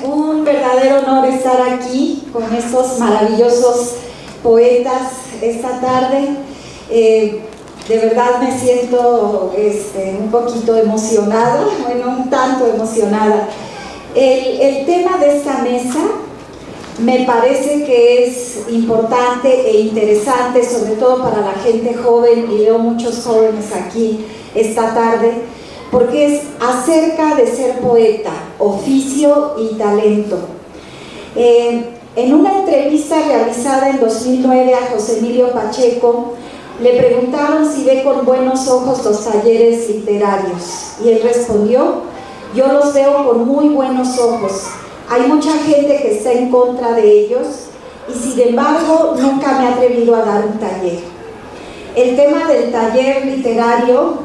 un verdadero honor estar aquí con estos maravillosos poetas esta tarde. De verdad me siento un poquito emocionada, bueno, un tanto emocionada. El tema de esta mesa me parece que es importante e interesante, sobre todo para la gente joven, y veo muchos jóvenes aquí esta tarde, porque es acerca de ser poeta, oficio y talento. En una entrevista realizada en 2009 a José Emilio Pacheco, le preguntaron si ve con buenos ojos los talleres literarios, y él respondió: yo los veo con muy buenos ojos. Hay mucha gente que está en contra de ellos y sin embargo nunca me he atrevido a dar un taller. El tema del taller literario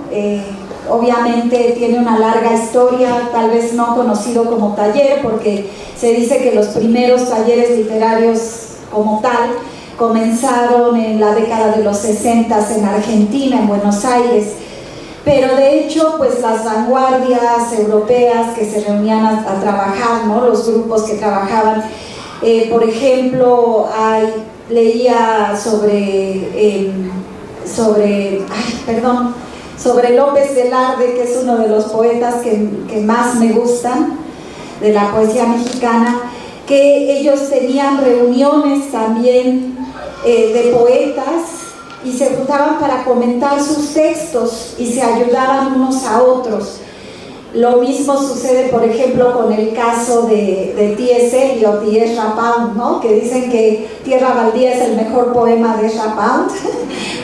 obviamente tiene una larga historia, tal vez no conocido como taller, porque se dice que los primeros talleres literarios como tal comenzaron en la década de los 60 en Argentina, en Buenos Aires, pero de hecho pues las vanguardias europeas que se reunían a trabajar, ¿no? Los grupos que trabajaban, por ejemplo, leía sobre López Velarde, que es uno de los poetas que más me gustan de la poesía mexicana, que ellos tenían reuniones también de poetas y se juntaban para comentar sus textos y se ayudaban unos a otros. Lo mismo sucede, por ejemplo, con el caso de T.S. Eliot y Ezra Pound, ¿no? Que dicen que Tierra Baldía es el mejor poema de Ezra Pound,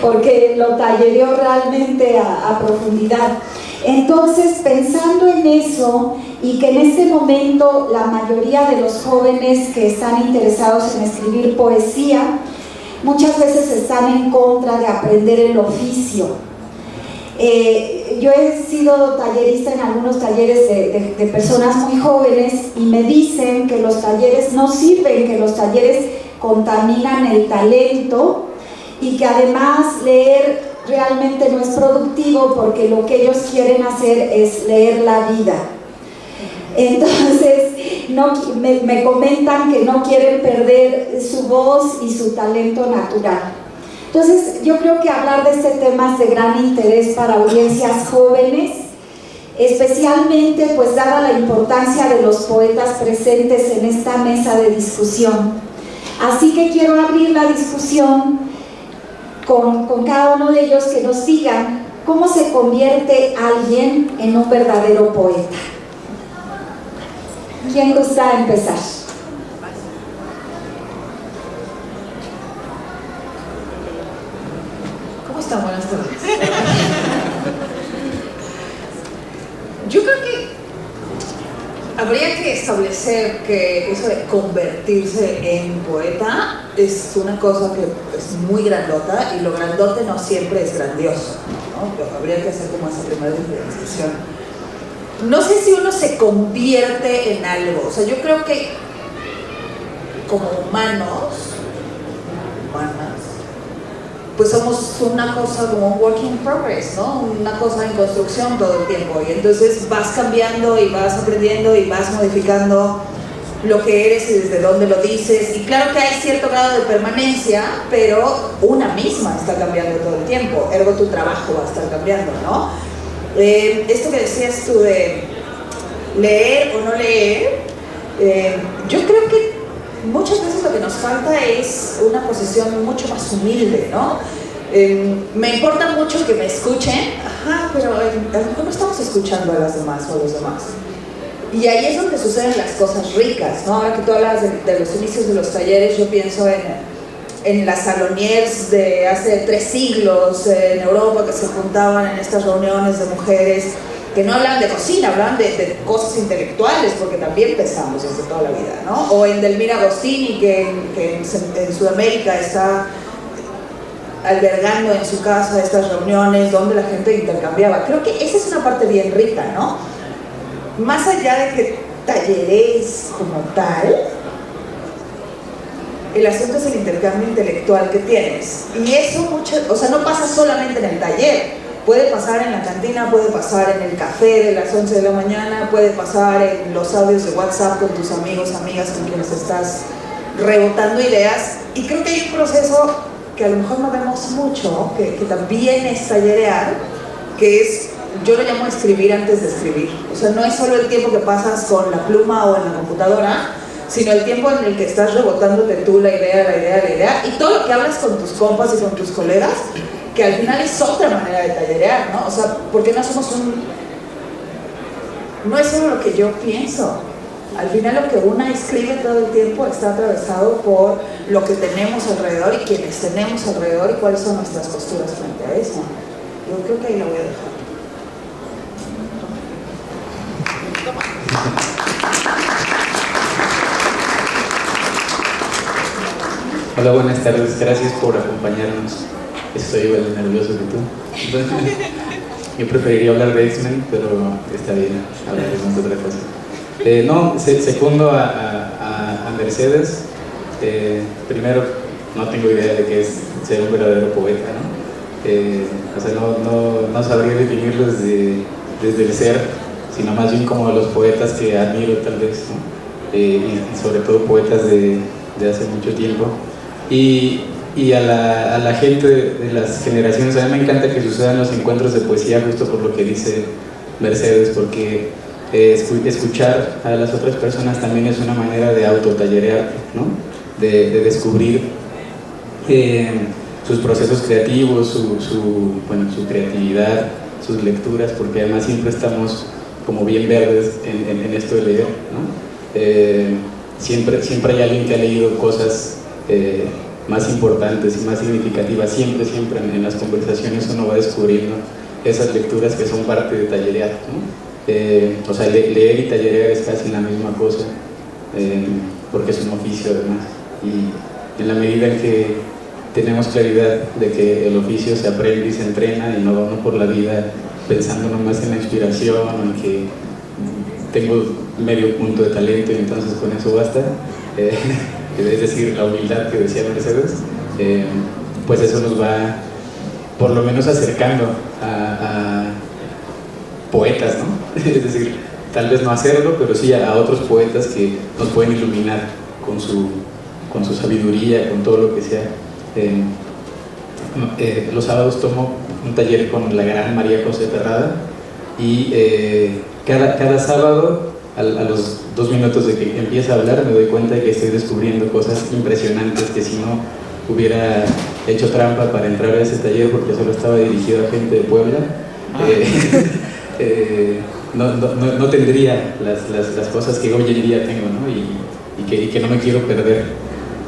porque lo tallereó realmente a profundidad. Entonces, pensando en eso, y que en este momento la mayoría de los jóvenes que están interesados en escribir poesía, muchas veces están en contra de aprender el oficio. Yo he sido tallerista en algunos talleres de personas muy jóvenes y me dicen que los talleres no sirven, que los talleres contaminan el talento y que además leer realmente no es productivo porque lo que ellos quieren hacer es leer la vida. Entonces me comentan que no quieren perder su voz y su talento natural. Entonces yo creo que hablar de este tema es de gran interés para audiencias jóvenes, especialmente pues dada la importancia de los poetas presentes en esta mesa de discusión. Así que quiero abrir la discusión con cada uno de ellos, que nos digan cómo se convierte alguien en un verdadero poeta. ¿Quién gusta empezar? ¿Cómo están? Buenas tardes. Yo creo que habría que establecer que eso de convertirse en poeta es una cosa que es muy grandota, y lo grandote no siempre es grandioso, ¿no? Pero habría que hacer como esa primera diferenciación. No sé si uno se convierte en algo. O sea, yo creo que como humanas, pues somos una cosa como un work in progress, ¿no? Una cosa en construcción todo el tiempo, y entonces vas cambiando y vas aprendiendo y vas modificando lo que eres y desde dónde lo dices, y claro que hay cierto grado de permanencia, pero una misma está cambiando todo el tiempo, ergo tu trabajo va a estar cambiando, ¿no? Esto que decías tú de leer o no leer, yo creo que muchas veces lo que nos falta es una posición mucho más humilde, ¿no? Me importa mucho que me escuchen, pero a lo mejor no estamos escuchando a las demás o a los demás. Y ahí es donde suceden las cosas ricas, ¿no? Ahora que tú hablas de los inicios de los talleres, yo pienso en las saloniers de hace 3 siglos en Europa, que se juntaban en estas reuniones de mujeres que no hablan de cocina, hablan de cosas intelectuales, porque también pensamos desde toda la vida, ¿no? O en Delmira Agostini, que en Sudamérica está albergando en su casa estas reuniones donde la gente intercambiaba. Creo que esa es una parte bien rica, ¿no? Más allá de que talleres como tal, el asunto es el intercambio intelectual que tienes, y eso no pasa solamente en el taller, Puede pasar en la cantina, puede pasar en el café de las 11 de la mañana, puede pasar en los audios de WhatsApp con tus amigos, amigas con quienes estás rebotando ideas. Y creo que hay un proceso que a lo mejor no vemos mucho, que también es tallerear, que es, yo lo llamo escribir antes de escribir. O sea, no es solo el tiempo que pasas con la pluma o en la computadora, sino el tiempo en el que estás rebotándote tú la idea, y todo lo que hablas con tus compas y con tus colegas, que al final es otra manera de tallerear, ¿no? O sea, porque no somos no es solo lo que yo pienso. Al final lo que una escribe todo el tiempo está atravesado por lo que tenemos alrededor y quienes tenemos alrededor y cuáles son nuestras posturas frente a eso. Yo creo que ahí la voy a dejar. Hola, buenas tardes, gracias por acompañarnos. Estoy igual de nervioso que tú. Yo preferiría hablar de X-Men, pero está bien, hablaremos de otra cosa. Secundo a Mercedes. Primero, no tengo idea de qué es ser un verdadero poeta, ¿no? O sea, no sabría definirlo desde el ser, sino más bien como los poetas que admiro tal vez, ¿no? Y sobre todo poetas de hace mucho tiempo. Y a la gente de las generaciones, a mí me encanta que sucedan los encuentros de poesía justo por lo que dice Mercedes, porque escuchar a las otras personas también es una manera de autotallerear, ¿no? De descubrir sus procesos creativos, su creatividad, sus lecturas, porque además siempre estamos como bien verdes en esto de leer, ¿no? Siempre hay alguien que ha leído cosas más importantes y más significativas, siempre en las conversaciones uno va descubriendo esas lecturas que son parte de tallerear, ¿no? O sea, leer y tallerear es casi la misma cosa, porque es un oficio además, y en la medida en que tenemos claridad de que el oficio se aprende y se entrena y no vamos por la vida pensando nomás en la inspiración, en que tengo medio punto de talento y entonces con eso basta, es decir, la humildad que decía Mercedes, pues eso nos va por lo menos acercando a poetas, ¿no? Es decir, tal vez no hacerlo, pero sí a otros poetas que nos pueden iluminar con su sabiduría, con todo lo que sea. Los sábados tomo un taller con la gran María José Terrada y cada sábado a los 2 minutos de que empieza a hablar me doy cuenta de que estoy descubriendo cosas impresionantes que si no hubiera hecho trampa para entrar a ese taller porque solo estaba dirigido a gente de Puebla, no tendría las cosas que hoy en día tengo, ¿no? y que no me quiero perder.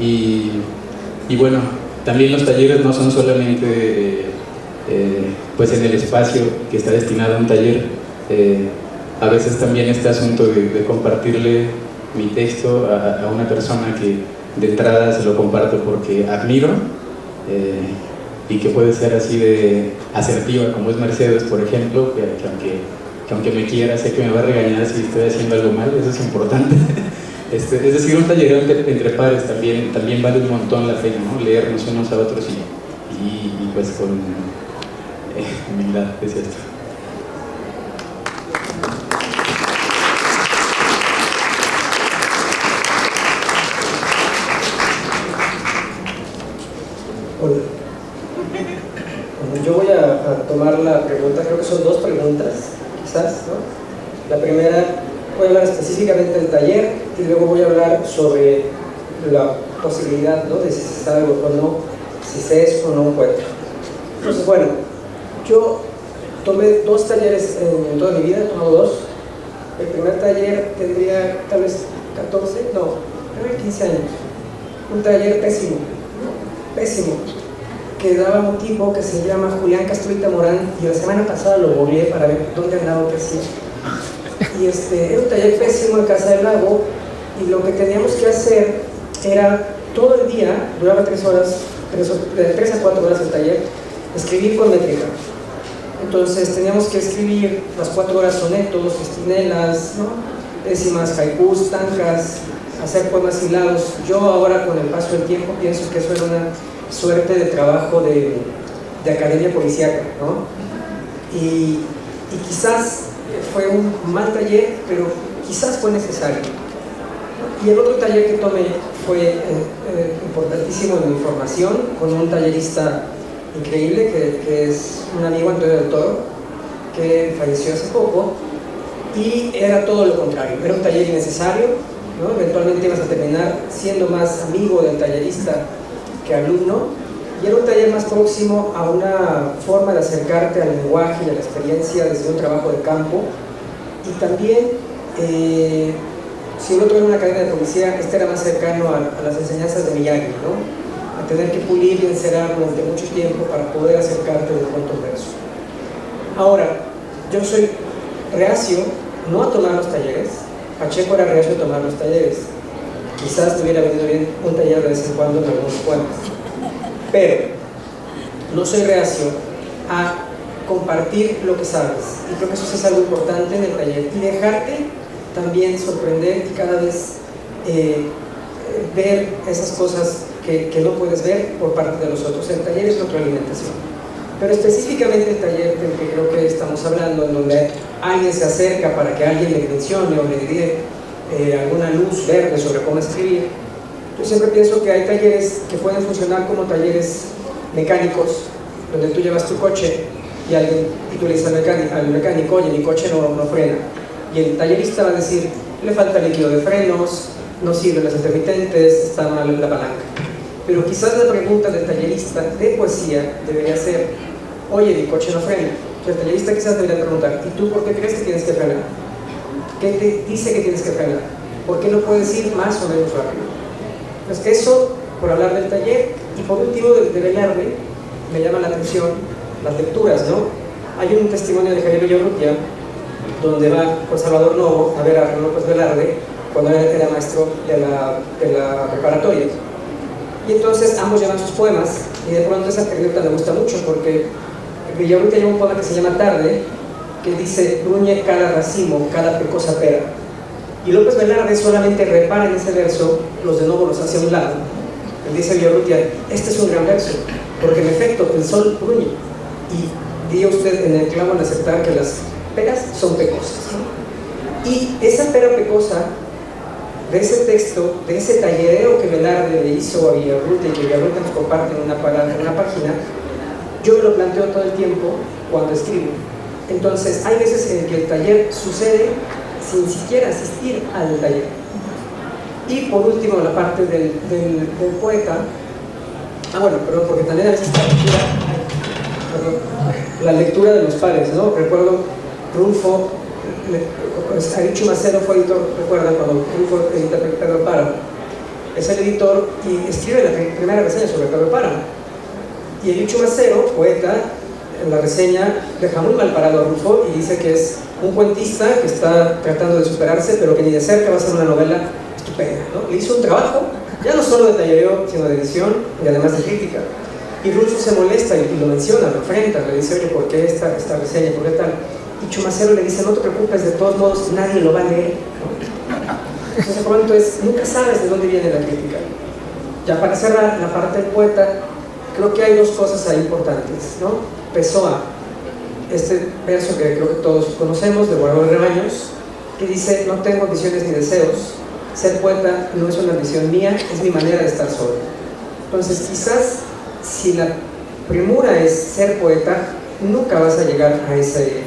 Y bueno, también los talleres no son solamente pues en el espacio que está destinado a un taller. A veces también este asunto de compartirle mi texto a una persona que de entrada se lo comparto porque admiro, y que puede ser así de asertiva como es Mercedes, por ejemplo, que aunque me quiera, sé que me va a regañar si estoy haciendo algo mal, eso es importante. Es decir, un tallereo entre pares también vale un montón la pena, ¿no? Leernos unos a otros y pues con humildad, es esto. Hola. Bueno, yo voy a tomar la pregunta, creo que son 2 preguntas, quizás, ¿no? La primera, voy a hablar específicamente del taller y luego voy a hablar sobre la posibilidad, ¿no? De si se sabe o no, si se es o no un poeta. Entonces, bueno, yo tomé 2 talleres en toda mi vida, he tomado 2. El primer taller tendría tal vez 15 años. Un taller pésimo, que daba un tipo que se llama Julián Castruita Morán, y la semana pasada lo volví para ver dónde andaba pésimo. Y era un taller pésimo en Casa del Lago, y lo que teníamos que hacer era todo el día, duraba 3 horas, de 3 a 4 horas el taller, escribir con métrica. Entonces teníamos que escribir las 4 horas sonetos, estinelas, ¿no? Décimas, haikus, tankas, hacer poemas hilados. Yo ahora, con el paso del tiempo, pienso que eso era una suerte de trabajo de academia policíaca, ¿no? y quizás fue un mal taller, pero quizás fue necesario. Y el otro taller que tomé fue importantísimo en mi formación, con un tallerista increíble que es un amigo, Antonio del Toro, que falleció hace poco, y era todo lo contrario, era un taller innecesario, ¿no? Eventualmente ibas a terminar siendo más amigo del tallerista que alumno, y era un taller más próximo a una forma de acercarte al lenguaje y a la experiencia desde un trabajo de campo. Y también, si el otro era una academia de poesía, este era más cercano a las enseñanzas de Miyagi, ¿no? A tener que pulir y encerar durante mucho tiempo para poder acercarte del cuento en verso. Ahora, yo soy reacio no a tomar los talleres. Pacheco era reacio a tomar los talleres. Quizás te hubiera venido bien un taller de vez en cuando en algunos poemas. Pero no soy reacio a compartir lo que sabes. Y creo que eso sí es algo importante en el taller. Y dejarte también sorprender y cada vez ver esas cosas que no puedes ver por parte de los otros. El taller es retroalimentación. Pero específicamente el taller del que creo que estamos hablando, en donde alguien se acerca para que alguien le mencione o le dé alguna luz verde sobre cómo escribir, yo siempre pienso que hay talleres que pueden funcionar como talleres mecánicos, donde tú llevas tu coche y tú le dices al mecánico, oye, mi coche no frena. Y el tallerista va a decir, le falta líquido de frenos, no sirven las intermitentes, está mal la palanca. Pero quizás la pregunta del tallerista de poesía debería ser, oye, mi coche no frena. El tallerista quizás debería preguntar, ¿y tú por qué crees que tienes que frenar? ¿Qué te dice que tienes que frenar? ¿Por qué no puedes ir más o menos rápido? Pues eso, por hablar del taller. Y por último, de Velarde, me llama la atención las lecturas, ¿no? Hay un testimonio de Javier Villarrutia, donde va con Salvador Novo a ver a López Velarde, cuando era maestro de la preparatoria. Y entonces ambos llevan sus poemas, y de pronto esa anécdota me gusta mucho, porque Villarrutia lleva un poema que se llama Tarde, que dice, gruñe cada racimo, cada pecosa pera. Y López Velarde solamente repara en ese verso, los de Novo los hace a un lado. Él dice Villarrutia, este es un gran verso, porque en efecto el sol gruñe. Y diga usted en el clavo al aceptar que las peras son pecosas, ¿no? Y esa pera pecosa, de ese texto, de ese tallereo que Velarde le hizo a Villarrutia y que Villarrutia nos comparte en una página, yo me lo planteo todo el tiempo cuando escribo. Entonces, hay veces en que el taller sucede sin siquiera asistir al taller. Y por último, la parte del poeta. Perdón, porque también a veces la lectura de los pares, ¿no? Recuerdo Rulfo, Arichu Macero fue editor, recuerdan cuando Rulfo edita Pedro Páramo. Es el editor y escribe la primera reseña sobre Pedro Páramo. Y Arichu Macero, poeta, en la reseña deja muy mal parado a Rulfo y dice que es un cuentista que está tratando de superarse, pero que ni de cerca va a ser una novela estupenda, ¿no? Le hizo un trabajo, ya no solo de tallereo, sino de edición y además de crítica. Y Rulfo se molesta y lo menciona, lo enfrenta, le dice, oye, ¿por qué esta reseña? ¿Por qué tal? Y Chumacero le dice, no te preocupes, de todos modos nadie lo va a leer, ¿no? Entonces, por lo tanto, nunca sabes de dónde viene la crítica. Ya para cerrar la parte del poeta, creo que hay dos cosas ahí importantes, ¿no? Pessoa, este verso que creo que todos conocemos, de Guardador de Rebaños, que dice, no tengo ambiciones ni deseos, ser poeta no es una ambición mía, es mi manera de estar solo. Entonces, quizás, si la premura es ser poeta, nunca vas a llegar a ese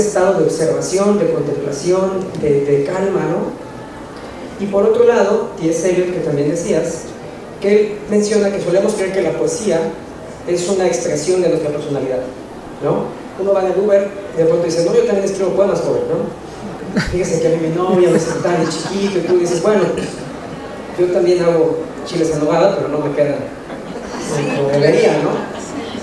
estado de observación, de contemplación, de calma, ¿no? Y por otro lado, T.S. Eliot, que también decías, que él menciona que solemos creer que la poesía es una expresión de nuestra personalidad, ¿no? Uno va en el Uber y de pronto dice, no, yo también escribo poemas, joven, ¿no? Fíjese que a mí mi novia me sentaba de chiquito y tú dices, bueno, yo también hago chiles en nogada, pero no me quedan como debería, ¿no?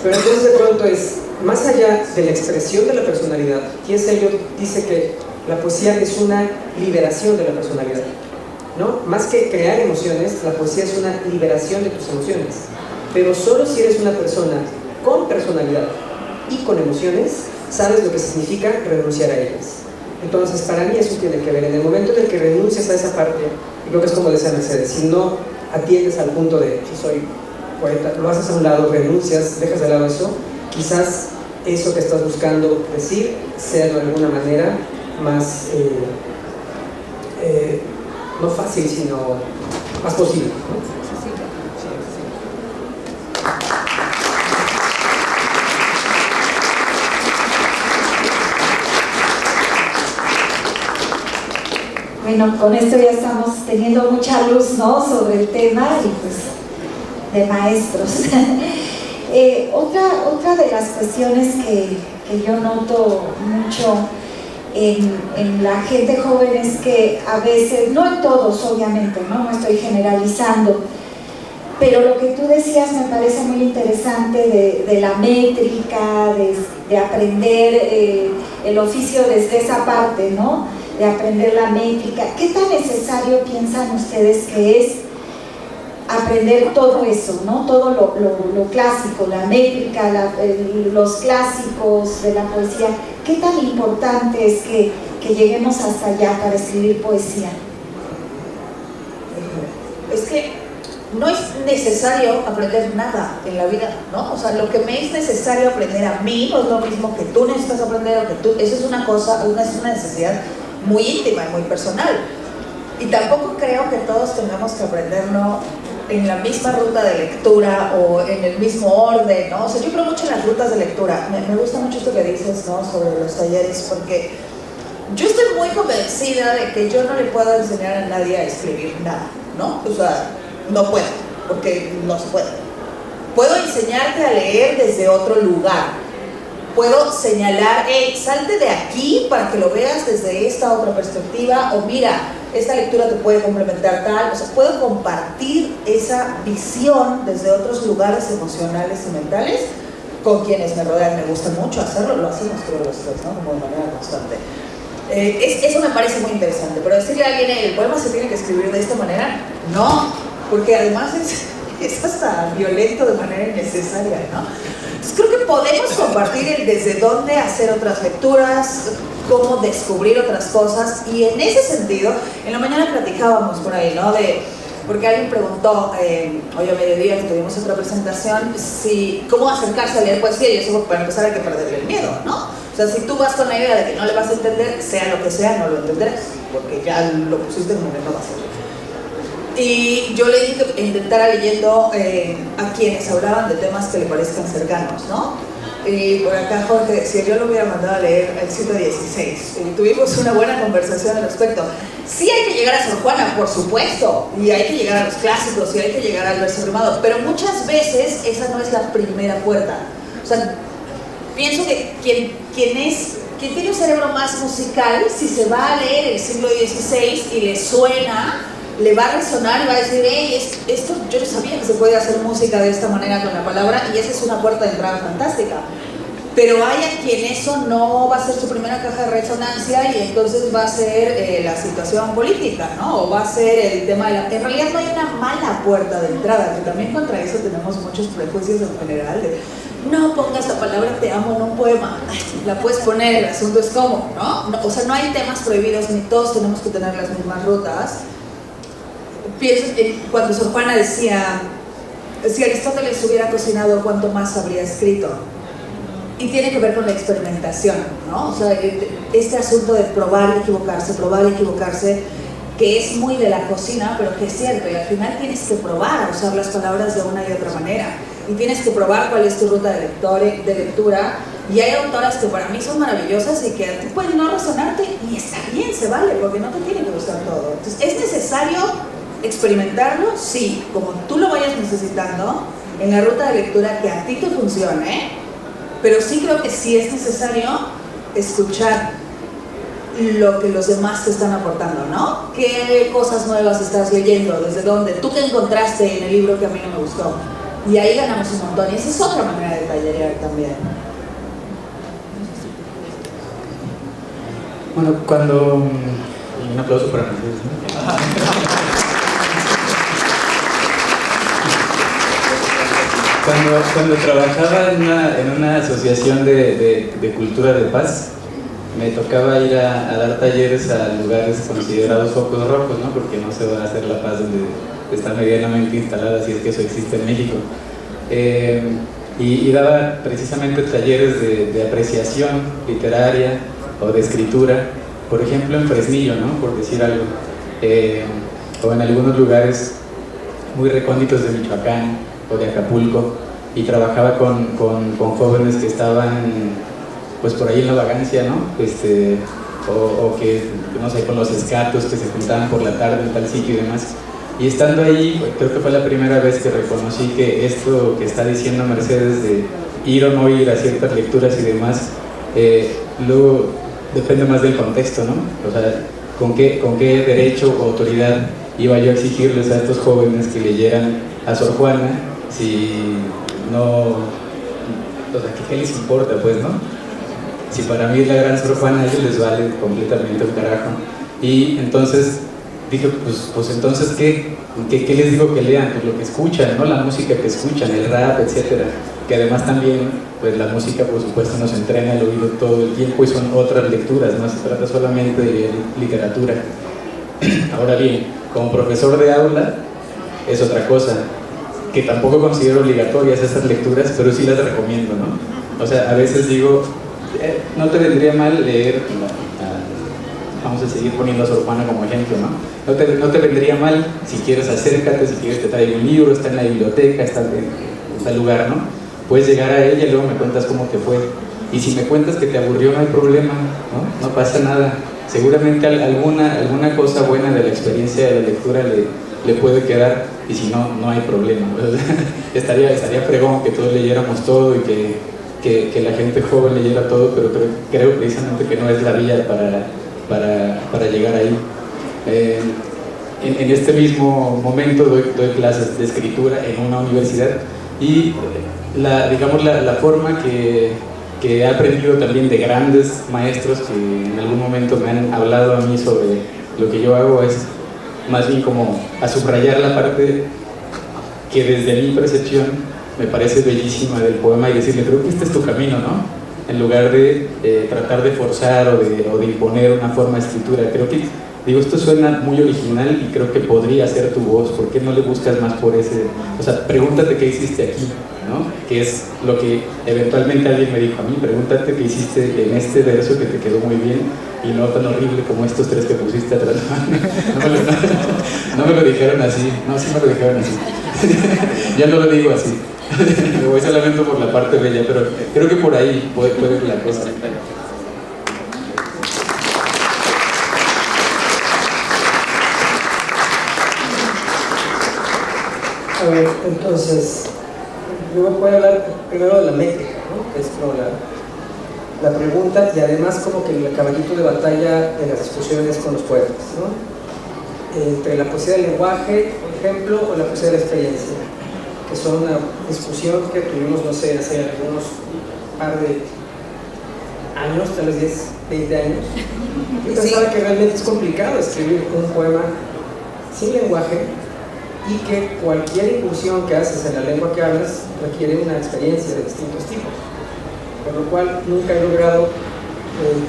Pero entonces de pronto es, más allá de la expresión de la personalidad, T.S. Eliot dice que la poesía es una liberación de la personalidad, ¿no? Más que crear emociones, la poesía es una liberación de tus emociones. Pero solo si eres una persona con personalidad y con emociones, sabes lo que significa renunciar a ellas. Entonces, para mí eso tiene que ver. En el momento en el que renuncias a esa parte, y creo que es como decía Mercedes, si no atiendes al punto de, si soy poeta, lo haces a un lado, renuncias, dejas de lado eso, quizás eso que estás buscando decir sea de alguna manera más, no fácil, sino más posible, ¿no? Bueno, con esto ya estamos teniendo mucha luz, ¿no?, sobre el tema y pues de maestros. Otra de las cuestiones que yo noto mucho en la gente joven es que a veces, no en todos obviamente, no estoy generalizando, pero lo que tú decías me parece muy interesante de la métrica, de aprender el oficio desde esa parte, ¿no?, de aprender la métrica. ¿Qué tan necesario piensan ustedes que es aprender todo eso, ¿no?, todo lo clásico, la métrica, los clásicos de la poesía? ¿Qué tan importante es que lleguemos hasta allá para escribir poesía? Es que no es necesario aprender nada en la vida, ¿no? O sea, lo que me es necesario aprender a mí no es lo mismo que tú necesitas aprender o que tú. Eso es una cosa, es una necesidad muy íntima y muy personal. Y tampoco creo que todos tengamos que aprenderlo en la misma ruta de lectura o en el mismo orden, ¿no? O sea, yo creo mucho en las rutas de lectura. Me gusta mucho esto que dices, ¿no?, sobre los talleres, porque yo estoy muy convencida de que yo no le puedo enseñar a nadie a escribir nada, ¿no? O sea, no puedo, porque no se puede. Puedo enseñarte a leer desde otro lugar. Puedo señalar, hey, salte de aquí para que lo veas desde esta otra perspectiva, o mira, esta lectura te puede complementar tal. O sea, puedo compartir esa visión desde otros lugares emocionales y mentales con quienes me rodean. Me gusta mucho hacerlo, lo hacemos todos los tres, ¿no?, como de manera constante. Eso me parece muy interesante, pero decirle a alguien, el poema se tiene que escribir de esta manera, no, porque además es hasta violento de manera innecesaria, ¿no? Entonces creo que podemos compartir el desde dónde hacer otras lecturas, cómo descubrir otras cosas, y en ese sentido, en la mañana platicábamos por ahí, ¿no?, porque alguien preguntó, hoy a mediodía que tuvimos otra presentación, cómo acercarse a leer poesía, y eso para empezar hay que perderle el miedo, ¿no? O sea, si tú vas con la idea de que no le vas a entender, sea lo que sea, no lo entenderás, porque ya lo pusiste en donde no va a ser. Y yo le dije que intentara leyendo a quienes hablaban de temas que le parezcan cercanos, ¿no? Y por acá Jorge decía, yo lo hubiera mandado a leer el siglo XVI. Y tuvimos una buena conversación al respecto. Sí hay que llegar a Sor Juana, por supuesto, y hay que llegar a los clásicos, y hay que llegar al verso rimado, pero muchas veces esa no es la primera puerta. O sea, pienso que quien tiene un cerebro más musical, si se va a leer el siglo XVI y le suena, le va a resonar y va a decir, hey, esto yo no sabía que se puede hacer música de esta manera con la palabra, y esa es una puerta de entrada fantástica. Pero hay a quien eso no va a ser su primera caja de resonancia, y entonces va a ser la situación política, ¿no? O va a ser el tema de la... En realidad no hay una mala puerta de entrada, que también contra eso tenemos muchos prejuicios en general de no pongas la palabra te amo en un poema. La puedes poner, el asunto es cómo, ¿no? O sea, no hay temas prohibidos, ni todos tenemos que tener las mismas rutas. Pienso cuando Sor Juana decía, si Aristóteles hubiera cocinado, ¿cuánto más habría escrito? Y tiene que ver con la experimentación, ¿no? O sea, este asunto de probar y equivocarse, que es muy de la cocina, pero que es cierto, y al final tienes que probar a usar las palabras de una y otra manera, y tienes que probar cuál es tu ruta de lectura, y hay autoras que para mí son maravillosas y que a ti pueden no resonarte, y está bien, se vale, porque no te tiene que gustar todo. Entonces, ¿es necesario experimentarlo? Sí, como tú lo vayas necesitando, en la ruta de lectura que a ti te funcione, pero sí creo que sí es necesario escuchar lo que los demás te están aportando, ¿no? ¿Qué cosas nuevas estás leyendo? ¿Desde dónde? ¿Tú qué encontraste en el libro que a mí no me gustó? Y ahí ganamos un montón, y esa es otra manera de tallerear también. Bueno, cuando... Y un aplauso para Mercedes, ¿no? Cuando trabajaba en una asociación de cultura de paz, me tocaba ir a dar talleres a lugares considerados focos rojos, ¿no? Porque no se va a hacer la paz donde está medianamente instalada, si es que eso existe en México. y daba precisamente talleres de apreciación literaria o de escritura, por ejemplo en Fresnillo, ¿no? Por decir algo, o en algunos lugares muy recónditos de Michoacán o de Acapulco, y trabajaba con jóvenes que estaban pues por ahí en la vagancia, ¿no? O que, no sé, con los escatos que se juntaban por la tarde en tal sitio y demás. Y estando ahí, creo que fue la primera vez que reconocí que esto que está diciendo Mercedes de ir o no ir a ciertas lecturas y demás, luego depende más del contexto, ¿no? O sea, ¿con qué derecho o autoridad iba yo a exigirles a estos jóvenes que leyeran a Sor Juana si no, o sea, ¿qué les importa, pues, no? Si para mí es la gran Sor Juana, a ellos les vale completamente un carajo. Y entonces dije, pues entonces, ¿qué les digo que lean? Pues lo que escuchan, ¿no? La música que escuchan, el rap, etcétera. Que además también, pues la música, por supuesto, nos entrena el oído todo el tiempo y son otras lecturas, no se trata solamente de leer literatura. Ahora bien, como profesor de aula, es otra cosa, que tampoco considero obligatorias esas lecturas, pero sí las recomiendo, ¿no? O sea, a veces digo, no te vendría mal leer, vamos a seguir poniendo a Sor Juana como ejemplo, ¿no? No te vendría mal, si quieres acércate, si quieres te traigo un libro, está en la biblioteca, está en tal lugar, ¿no? Puedes llegar a ella y luego me cuentas cómo te fue. Y si me cuentas que te aburrió, no hay problema, ¿no? No pasa nada. Seguramente alguna cosa buena de la experiencia de la lectura le puede quedar, y si no, no hay problema. estaría fregón que todos leyéramos todo y que la gente joven leyera todo, pero creo precisamente que no es la vía para llegar ahí. En este mismo momento doy clases de escritura en una universidad y la forma que he aprendido también de grandes maestros que en algún momento me han hablado a mí sobre lo que yo hago es más bien como a subrayar la parte que desde mi percepción me parece bellísima del poema y decirle, creo que este es tu camino, ¿no? En lugar de tratar de forzar o de imponer una forma de escritura. Creo que, digo, esto suena muy original y creo que podría ser tu voz. ¿Por qué no le buscas más por ese? O sea, pregúntate qué hiciste aquí, ¿no? Que es lo que eventualmente alguien me dijo a mí. Pregúntate qué hiciste en este verso que te quedó muy bien y no tan horrible como estos tres que pusiste atrás. No me lo dijeron así. No, sí me lo dijeron así. Ya no lo digo así. Me voy solamente por la parte bella, pero creo que por ahí puede ir la cosa. A ver, entonces, yo voy a hablar primero de la métrica, ¿no? Que es como la pregunta y además como que el caballito de batalla de las discusiones con los poetas, ¿no? Entre la poesía del lenguaje, por ejemplo, o la poesía de la experiencia, que son una discusión que tuvimos, no sé, hace algunos par de años, tal vez 10, 20 años. Yo pensaba que realmente es complicado escribir un poema sin lenguaje y que cualquier incursión que haces en la lengua que hablas requiere una experiencia de distintos tipos, por lo cual nunca he logrado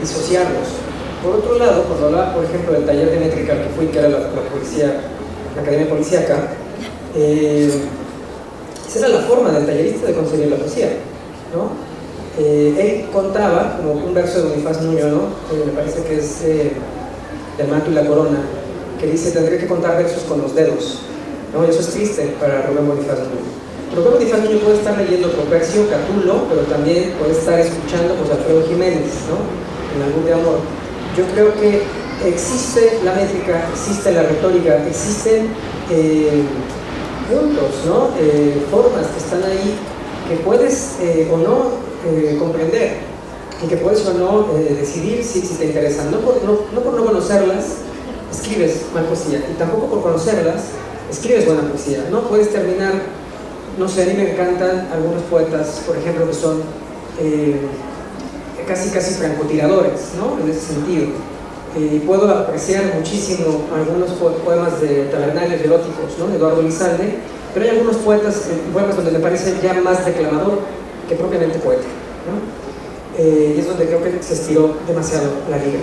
disociarlos. Por otro lado, cuando hablaba, por ejemplo, del taller de métrica que fui, que era la Academia Policíaca, esa era la forma del tallerista de conseguir la poesía, ¿no? Él contaba, como un verso de Bonifaz Nuño, ¿no? Me parece que es del Manto y la Corona, que dice, tendré que contar versos con los dedos, ¿no? Y eso es triste para Rubén Bonifaz Nuño. Rubén Bonifaz Nuño puede estar leyendo Propercio, Catulo, pero también puede estar escuchando José Alfredo Jiménez, ¿no? En Algún de Amor. Yo creo que existe la métrica, existe la retórica, existen puntos, ¿no? Formas que están ahí que puedes o no comprender y que puedes o no decidir si te interesan. No por no conocerlas escribes mal poesía y tampoco por conocerlas escribes buena poesía. No puedes terminar, no sé, a mí me encantan algunos poetas, por ejemplo, que son casi francotiradores, ¿no? En ese sentido. Puedo apreciar muchísimo algunos poemas de tabernarios eróticos, ¿no? De Eduardo Lizalde, pero hay algunos poemas donde me parece ya más declamador que propiamente poeta, ¿no? Y es donde creo que se estiró demasiado la liga.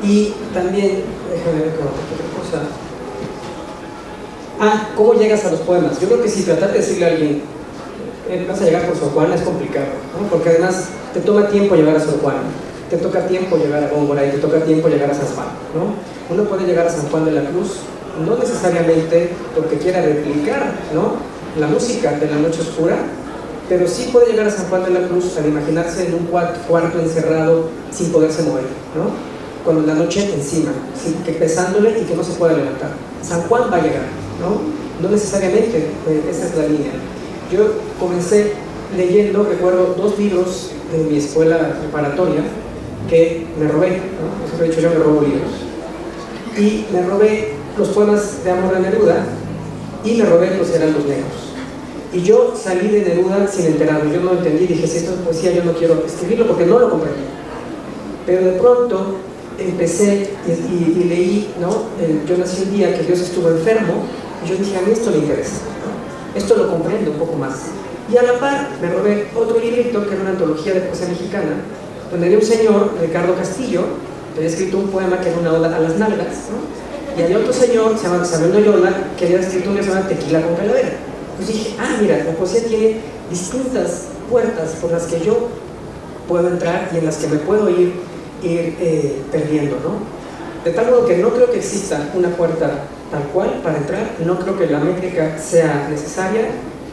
Y también, déjame ver otra cosa. ¿Cómo llegas a los poemas? Yo creo que si tratar de decirle a alguien vas a llegar por Sor Juana, es complicado, ¿no? Porque además te toma tiempo llegar a Sor Juana, te toca tiempo llegar a Góngora y te toca tiempo llegar a San Juan, ¿no? Uno puede llegar a San Juan de la Cruz, no necesariamente porque quiera replicar, ¿no?, la música de la noche oscura, pero sí puede llegar a San Juan de la Cruz al imaginarse en un cuarto encerrado sin poderse mover, ¿no?, con la noche encima, que pesándole y que no se pueda levantar. San Juan va a llegar, no necesariamente, esa es la línea. Yo comencé leyendo, recuerdo, 2 libros de mi escuela preparatoria que me robé, ¿no? Eso que he dicho, yo me robo libros. Y me robé los poemas de amor de Neruda y me robé los Heraldos Negros. Y yo salí de Neruda sin enterarme, yo no entendí, dije, si esto es poesía, yo no quiero escribirlo porque no lo comprendí. Pero de pronto empecé y leí, ¿no?, yo nací un día que Dios estuvo enfermo, y yo dije, a mí esto me interesa, ¿no?, esto lo comprendo un poco más. Y a la par me robé otro librito que era una antología de poesía mexicana, donde había un señor, Ricardo Castillo, que había escrito un poema que era una oda a las nalgas, ¿no?, y había otro señor, se llama Samuel Noyola, que había escrito un que se llama Tequila con Calavera. Pues dije, mira, la poesía tiene distintas puertas por las que yo puedo entrar y en las que me puedo ir perdiendo, ¿no? De tal modo que no creo que exista una puerta tal cual para entrar, no creo que la métrica sea necesaria,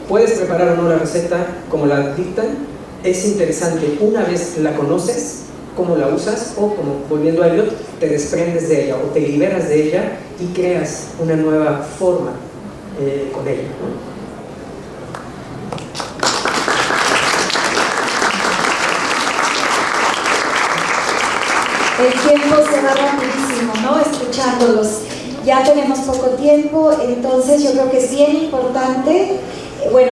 puedes preparar o no la receta como la dictan, es interesante una vez la conoces, cómo la usas, o como volviendo a Eliot, te desprendes de ella o te liberas de ella y creas una nueva forma con ella, ¿no? El tiempo se va rapidísimo, ¿no?, escuchándolos. Ya tenemos poco tiempo, entonces yo creo que es bien importante, bueno,